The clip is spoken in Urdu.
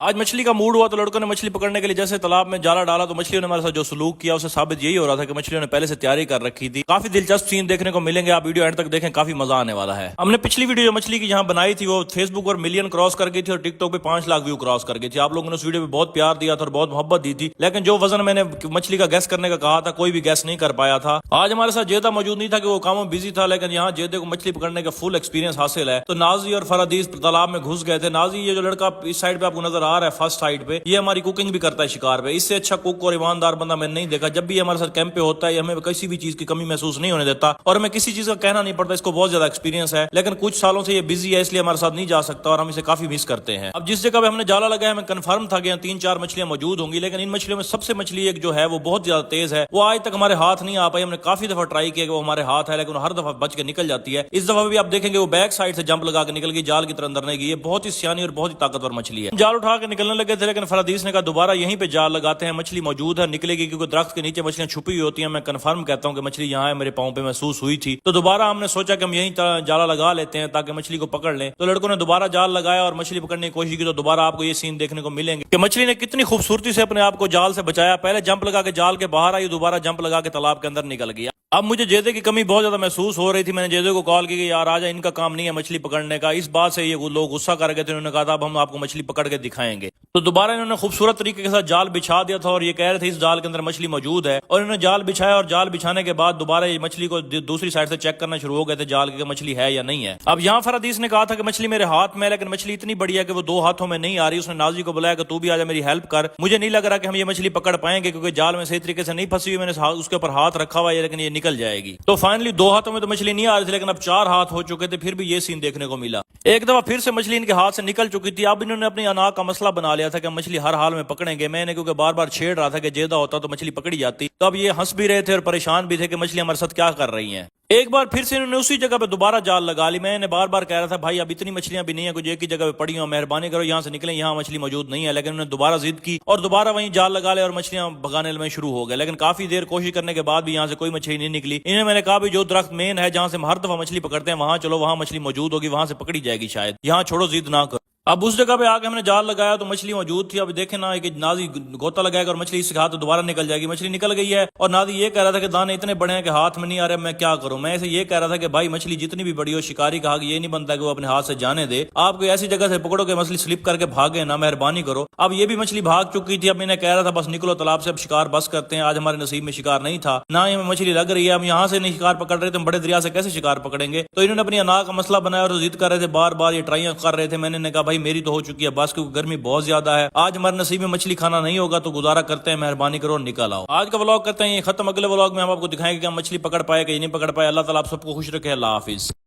آج مچھلی کا موڈ ہوا تو لڑکوں نے مچھلی پکڑنے کے لیے جیسے تالاب میں جالا ڈالا تو مچھلیوں نے ہمارے ساتھ جو سلوک کیا اسے ثابت یہی ہو رہا تھا کہ مچھلیوں نے پہلے سے تیاری کر رکھی تھی. کافی دلچسپ سین دیکھنے کو ملیں گے, آپ ویڈیو اینڈ تک دیکھیں, کافی مزہ آنے والا ہے. ہم نے پچھلی ویڈیو جو مچھلی کی جہاں بنائی تھی وہ فیس بک پر ملین کراس کر گئی تھی اور ٹک ٹاک پہ 5 لاکھ ویو کراس کر گئی تھی. آپ لوگوں نے اس ویڈیو پہ بہت پیار دیا تھا اور بہت محبت دی تھی, لیکن جو وزن میں نے مچھلی کا گیس کرنے کا کہا تھا کوئی بھی گیس نہیں کر پایا تھا. آج ہمارے ساتھ جیدا موجود نہیں تھا کہ وہ کاموں بزی تھا, لیکن یہاں جیدے کو مچھلی پکڑنے کا فل ایکسپیرینس حاصل ہے. تو نازی اور فرادیس تالاب میں گھس گئے تھے. نازی یہ جو لڑکا اس سائڈ پہ آپ کو نظر آ رہا ہے فرسٹ سائڈ پہ, یہ ہماری کوکنگ بھی کرتا ہے شکار پہ. اس سے اچھا کوک اور ایماندار بندہ میں نے نہیں دیکھا. جب بھی یہ ہمارے ساتھ کیمپ پہ ہوتا ہے ہمیں کسی بھی چیز کی کمی محسوس نہیں ہونے دیتا اور ہمیں کسی چیز کا کہنا نہیں پڑتا. اس کو بہت زیادہ ایکسپیرینس ہے, لیکن کچھ سالوں سے یہ بزی ہے اس لیے ہمارے ساتھ نہیں جا سکتا اور ہم اسے کافی مس کرتے ہیں. اب جس جگہ پہ ہم نے جالا لگایا ہمیں کنفرم تھا کہ 3-4 مچھلیاں موجود ہوں گی, لیکن ان مچھلیوں میں سب سے مچھلی ایک جو ہے وہ بہت زیادہ تیز ہے, وہ آج تک ہمارے ہاتھ نہیں آ پائی. ہم نے کافی دفعہ ٹرائی کیا کہ وہ ہمارے ہاتھ ہے, لیکن ہر دفعہ بچ کے نکل جاتی ہے. اس دفعہ بھی آپ دیکھیں گے وہ بیک سائڈ سے جمپ لگا کے نکل گئی, جال کی طرح اندر نہیں گئی. یہ بہت ہی سیانی اور بہت ہی طاقتور مچھلی ہے. جال اٹھا کے نکلنے لگے تھے, لیکن فرادیس نے کہا دوبارہ یہیں پہ جال لگاتے ہیں, مچھلی موجود ہے, نکلے گی, کیونکہ درخت کے نیچے مچھلیاں چھپی ہوئی ہوتی ہیں. میں کنفرم کہتا ہوں کہ مچھلی یہاں ہے, میرے پاؤں پہ محسوس ہوئی تھی. تو دوبارہ ہم نے سوچا کہ ہم یہیں جالا لگا لیتے ہیں تاکہ مچھلی کو پکڑ لیں. تو لڑکوں نے دوبارہ جال لگایا اور مچھلی پکڑنے کی کوشش کی. تو دوبارہ آپ کو یہ سین دیکھنے کو ملیں گے کہ مچھلی نے کتنی خوبصورتی سے اپنے آپ کو جال سے بچایا. پہلے جمپ لگا کے جال کے باہر آئی, دوبارہ جمپ لگا کے تالاب کے اندر نکل گیا. اب مجھے جیدے کی کمی بہت زیادہ محسوس ہو رہی تھی. میں نے جیدے کو کال کی کہ یار آجا, ان کا کام نہیں ہے مچھلی پکڑنے کا. اس بات سے یہ لوگ غصہ کر گئے تھے. انہوں نے کہا تھا اب ہم آپ کو مچھلی پکڑ کے دکھائیں گے. تو دوبارہ انہوں نے خوبصورت طریقے کے ساتھ جال بچھا دیا تھا اور یہ کہہ رہے تھے اس جال کے اندر مچھلی موجود ہے. اور انہوں نے جال بچھایا اور جال بچھانے کے بعد دوبارہ یہ مچھلی کو دوسری سائڈ سے چیک کرنا شروع ہو گئے تھے جال کی مچھلی ہے یا نہیں ہے. اب یہاں فرادیس نے کہا تھا کہ مچھلی میرے ہاتھ میں, لیکن مچھلی اتنی بڑی ہے کہ وہ 2 ہاتھوں میں نہیں آ رہی. اس نے نازی کو بلایا کہ تو بھی آجا میری ہیلپ کر. مجھے نہیں لگ رہا کہ ہم یہ مچھلی پکڑ پائیں گے کیونکہ جال میں صحیح طریقے سے نہیں پھنسی ہوئی. میں نے اس کے اوپر ہاتھ رکھا ہوا ہے لیکن یہ نکل جائے گی. تو فائنلی 2 ہاتھوں میں تو مچھلی نہیں آ رہی تھی, لیکن اب 4 ہاتھ ہو چکے تھے. پھر بھی یہ سین دیکھنے کو ملا. ایک دفعہ پھر سے مچھلی ان کے ہاتھ سے نکل چکی تھی. اب انہوں نے اپنی انا کا مسئلہ بنا لیا تھا کہ مچھلی ہر حال میں پکڑیں گے. میں نے کیونکہ بار بار چھیڑ رہا تھا کہ جیدہ ہوتا تو مچھلی پکڑی جاتی. تو اب یہ ہنس بھی رہے تھے اور پریشان بھی تھے کہ مچھلی ہمارے ساتھ کیا کر رہی ہیں. ایک بار پھر سے انہوں نے اسی جگہ پہ دوبارہ جال لگا لی. میں نے بار بار کہہ رہا تھا بھائی اب اتنی مچھلیاں بھی نہیں ہیں, کچھ ایک ہی جگہ پہ پڑی ہوں, مہربانی کرو یہاں سے نکلیں, یہاں مچھلی موجود نہیں ہے. لیکن انہوں نے دوبارہ ضد کی اور دوبارہ وہیں جال لگا لے اور مچھلیاں بھگانے میں شروع ہو گئے. لیکن کافی دیر کوشش کرنے کے بعد بھی یہاں سے کوئی مچھلی نہیں نکلی. انہیں میں نے کہا بھی جو درخت مین ہے جہاں سے ہم ہر دفعہ مچھلی پکڑتے ہیں وہاں چلو, وہاں مچھلی موجود ہوگی, وہاں سے پکڑی جائے گی شاید, یہاں چھوڑو ضد نہ کرو. اب اس جگہ پہ آ کے ہم نے جال لگایا تو مچھلی موجود تھی. اب دیکھیں نا کہ نازی گوتا لگائے گا اور مچھلی اس ہاتھ دوبارہ نکل جائے گی. مچھلی نکل گئی ہے اور نازی یہ کہہ رہا تھا کہ دانے اتنے بڑے ہیں کہ ہاتھ میں نہیں آ رہے, میں کیا کروں. میں اسے یہ کہہ رہا تھا کہ بھائی مچھلی جتنی بھی بڑی ہو, شکاری کہا کہ یہ نہیں بنتا کہ وہ اپنے ہاتھ سے جانے دے. آپ کوئی ایسی جگہ سے پکڑو کہ مچھلی سلپ کر کے بھاگے نا, مہربانی کرو. اب یہ بھی مچھلی بھاگ چکی تھی. اب میں نے کہہ رہا تھا بس نکلو تالاب سے, اب شکار بس کرتے ہیں. آج ہمارے نصیب میں شکار نہیں تھا, نہ ہی ہمیں مچھلی لگ رہی ہے. ہم یہاں سے نہیں شکار پکڑ رہے تھے, ہم بڑے دریا سے کیسے شکار پکڑیں گے. تو انہوں نے اپنی انا کا مسئلہ بنایا اور ضد کر رہے تھے, بار بار یہ ٹرائیاں کر رہے تھے. میں نے کہا بھائی میری تو ہو چکی ہے بس, کیونکہ گرمی بہت زیادہ ہے. آج ہمارے نصیب میں مچھلی کھانا نہیں ہوگا تو گزارا کرتے ہیں, مہربانی کرو نکل آؤ. آج کا ولاگ کرتے ہیں یہ ختم. اگلے ولاگ میں ہم آپ کو دکھائیں گے کہ ہم مچھلی پکڑ پائے کہ نہیں پکڑ پائے. اللہ تعالیٰ آپ سب کو خوش رکھے. اللہ حافظ.